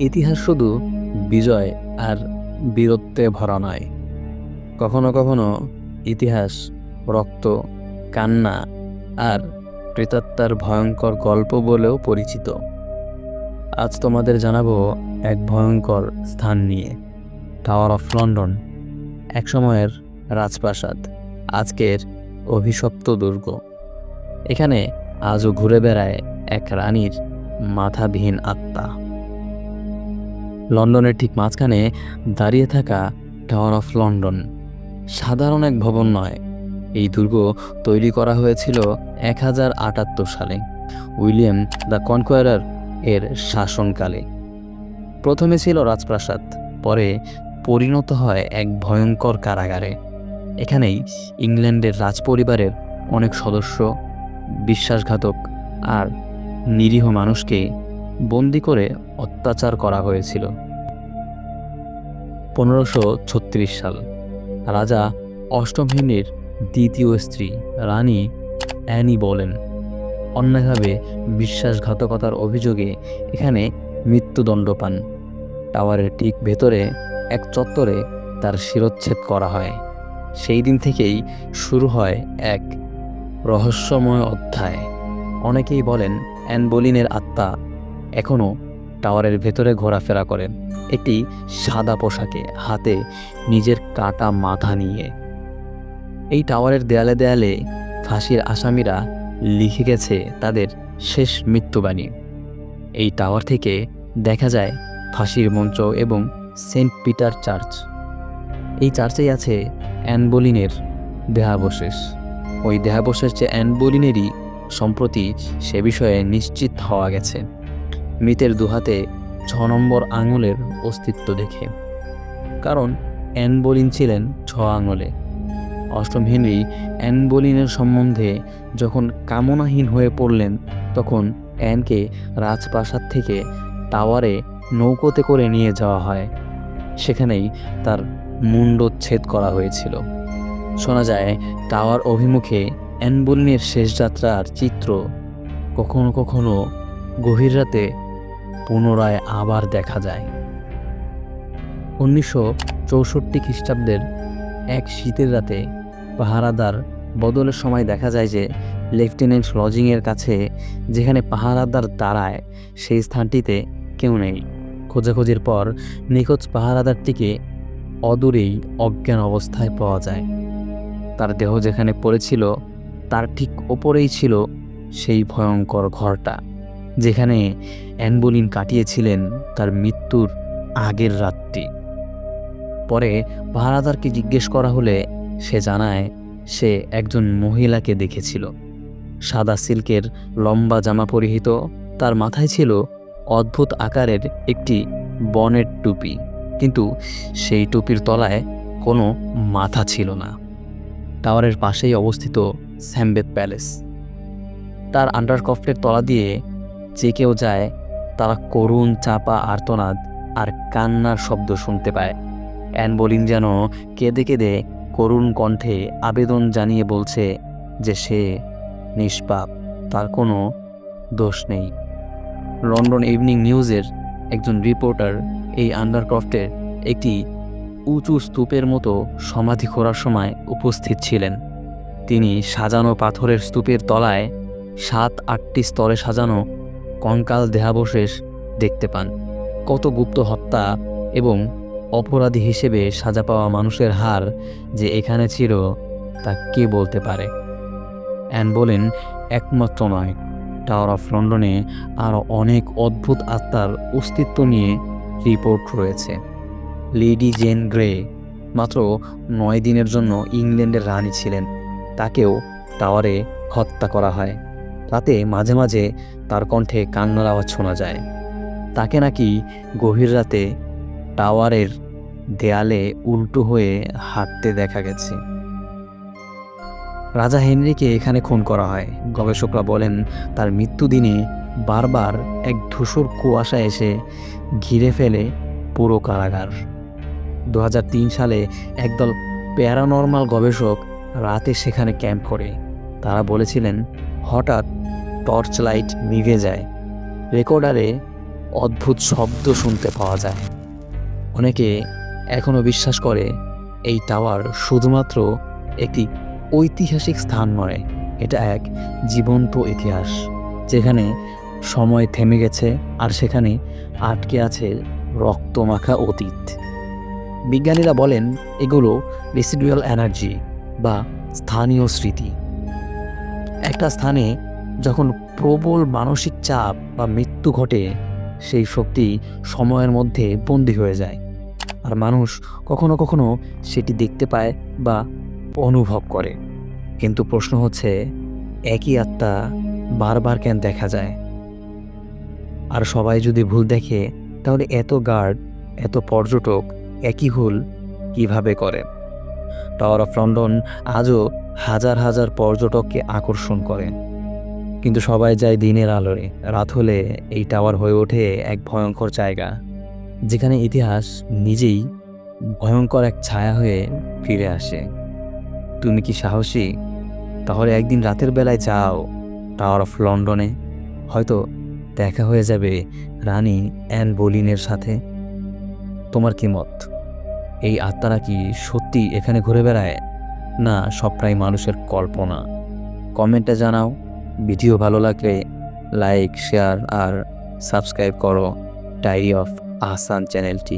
ইতিহাস শুধু বিজয় আর বীরত্বে ভরা নয়, কখনো কখনো ইতিহাস রক্ত, কান্না আর প্রেতাত্মার ভয়ঙ্কর গল্প বলেও পরিচিত। আজ তোমাদের জানাবো এক ভয়ঙ্কর স্থান নিয়ে, টাওয়ার অফ লন্ডন। এক সময়ের রাজপ্রাসাদ, আজকের অভিশপ্ত দুর্গ। এখানে আজও ঘুরে বেড়ায় এক রানীর মাথাবিহীন আত্মা। লন্ডনের ঠিক মাঝখানে দাঁড়িয়ে থাকা টাওয়ার অফ লন্ডন সাধারণ এক ভবন নয়। এই দুর্গ তৈরি করা হয়েছিল 1078 সালে উইলিয়াম দ্য কনকোয়ারার এর শাসনকালে। প্রথমে ছিল রাজপ্রাসাদ, পরে পরিণত হয় এক ভয়ঙ্কর কারাগারে। এখানেই ইংল্যান্ডের রাজপরিবারের অনেক সদস্য, বিশ্বাসঘাতক আর নিরীহ মানুষকে বন্দি করে অত্যাচার করা হয়েছিল। 1536 সাল রাজা অষ্টম হেনরির দ্বিতীয় স্ত্রী রানী অ্যানি বলেন অন্যায়ভাবে বিশ্বাসঘাতকতার অভিযোগে এখানে মৃত্যুদণ্ড পান। টাওয়ারের ঠিক ভেতরে এক চত্বরে তার শিরচ্ছেদ করা হয়। সেই দিন থেকেই শুরু হয় এক রহস্যময় অধ্যায়। অনেকেই বলেন অ্যান বোলিনের আত্মা এখনও টাওয়ারের ভেতরে ঘোরাফেরা করেন, একটি সাদা পোশাকে, হাতে নিজের কাটা মাথা নিয়ে। এই টাওয়ারের দেয়ালে দেয়ালে ফাঁসির আসামিরা লিখে গেছে তাদের শেষ মৃত্যুবাণী। এই টাওয়ার থেকে দেখা যায় ফাঁসির মঞ্চ এবং সেন্ট পিটার চার্চ। এই চার্চেই আছে অ্যান বোলিনের দেহাবশেষ। ওই দেহাবশেষ যে অ্যান বোলিনেরই সম্প্রতি সে বিষয়ে নিশ্চিত হওয়া গেছে মৃতের দুহাতে 6 নম্বর আঙুলের অস্তিত্ব দেখে। কারণ অ্যান বোলিন ছিলেন 6 আঙুলে। অষ্টম হেনরি অ্যান বোলিনের সম্বন্ধে যখন কামনাহীন হয়ে পড়লেন, তখন অ্যানকে রাজপ্রাসাদ থেকে টাওয়ারে নৌকোতে করে নিয়ে যাওয়া হয়। সেখানেই তার মুণ্ডচ্ছেদ করা হয়েছিল। শোনা যায় টাওয়ার অভিমুখে অ্যান বোলিনের শেষ যাত্রার চিত্র কখনো কখনো গভীর রাতে পুনরায় আবার দেখা যায়। 1964 খ্রিস্টাব্দের এক শীতের রাতে পাহারাদার বদলের সময় দেখা যায় যে লেফটেন্যান্ট লজিংয়ের কাছে যেখানে পাহারাদার দাঁড়ায় সেই স্থানটিতে কেউ নেই। খোঁজাখুঁজির পর নিখোঁজ পাহারাদারটিকে অদূরেই অজ্ঞান অবস্থায় পাওয়া যায়। তার দেহ যেখানে পড়েছিল তার ঠিক ওপরেই ছিল সেই ভয়ঙ্কর ঘরটা, যেখানে অ্যান বোলিন কাটিয়েছিলেন তার মৃত্যুর আগের রাতটি। পরে পাহারাদারকে জিজ্ঞেস করা হলে সে জানায় সে একজন মহিলাকে দেখেছিল। সাদা সিল্কের লম্বা জামা পরিহিত, তার মাথায় ছিল অদ্ভুত আকারের একটি বনের টুপি, কিন্তু সেই টুপির তলায় কোনো মাথা ছিল না। টাওয়ারের পাশেই অবস্থিত স্যাম্বেথ প্যালেস। তার আন্ডারকফটের তলা দিয়ে যে কেউ যায় তারা করুণ চাপা আর্তনাদ আর কান্নার শব্দ শুনতে পায়। অ্যান বোলিন যেন কেঁদে কেঁদে করুণ কণ্ঠে আবেদন জানিয়ে বলছে যে সে নিষ্পাপ, তার কোনো দোষ নেই। লন্ডন ইভিনিং নিউজের একজন রিপোর্টার এই আন্ডারক্রফটের একটি উঁচু স্তূপের মতো সমাধি খোঁড়ার সময় উপস্থিত ছিলেন। তিনি সাজানো পাথরের স্তূপের তলায় 7-8টি স্তরে সাজানো কঙ্কাল দেহাবশেষ দেখতে পান। কত গুপ্ত হত্যা এবং অপরাধী হিসেবে সাজা পাওয়া মানুষের হার যে এখানে ছিল তা কে বলতে পারে। অ্যান বোলিন একমাত্র নয়, টাওয়ার অফ লন্ডনে আরও অনেক অদ্ভুত আত্মার অস্তিত্ব নিয়ে রিপোর্ট রয়েছে। লেডি জেন গ্রে মাত্র 9 দিনের জন্য ইংল্যান্ডের রানী ছিলেন। তাকেও টাওয়ারে হত্যা করা হয়। রাতে মাঝে মাঝে তার কণ্ঠে কান্নার আওয়াজ শোনা যায়। তাকে নাকি গভীর রাতে টাওয়ারের দেয়ালে উল্টো হয়ে হাঁটতে দেখা গেছে। রাজা হেনরিকে এখানে খুন করা হয়। গবেষকরা বলেন তার মৃত্যুদিনে বারবার এক ধূসর কুয়াশা এসে ঘিরে ফেলে পুরো কারাগার। 2003 সালে একদল প্যারানর্মাল গবেষক রাতে সেখানে ক্যাম্প করে। তারা বলেছিলেন হঠাৎ টর্চ লাইট নিভে যায়। রেকর্ডারে অদ্ভুত শব্দ শুনতে পাওয়া যায়। অনেকে এখনও বিশ্বাস করে এই টাওয়ার শুধুমাত্র একটি ঐতিহাসিক স্থান নয়, এটা এক জীবন্ত ইতিহাস, যেখানে সময় থেমে গেছে আর সেখানে আটকে আছে রক্তমাখা অতীত। বিজ্ঞানীরা বলেন এগুলো রেসিডুয়াল এনার্জি বা স্থানীয় স্মৃতি। একটা স্থানে যখন প্রবল মানসিক চাপ বা মৃত্যু ঘটে, সেই শক্তি সময়ের মধ্যে বন্দী হয়ে যায়, আর মানুষ কখনো কখনো সেটি দেখতে পায় বা অনুভব করে। কিন্তু প্রশ্ন হচ্ছে, একই আত্মা বারবার কেন দেখা যায়? আর সবাই যদি ভুল দেখে, তাহলে এত গার্ড, এত পর্যটক একই ভুল কিভাবে করে? টাওয়ার অফ লন্ডন আজও হাজার হাজার পর্যটককে আকর্ষণ করে, কিন্তু সবাই যায় দিনের আলোয়। রাত হলে এই টাওয়ার হয়ে ওঠে এক ভয়ঙ্কর জায়গা, যেখানে ইতিহাস নিজেই ভয়ঙ্কর এক ছায়া হয়ে ফিরে আসে। তুমি কি সাহসী? তাহলে একদিন রাতের বেলায় যাও টাওয়ার অফ লন্ডনে। হয়তো দেখা হয়ে যাবে রানী অ্যান বোলিনের সাথে। তোমার কি মত? এই আত্মারা কি সত্যি এখানে ঘুরে বেড়ায়, না সবটাই মানুষের কল্পনা? কমেন্টে জানাও। ভিডিও ভালো লাগলে লাইক, শেয়ার আর সাবস্ক্রাইব করো ডায়েরি অফ আহসান চ্যানেলটি।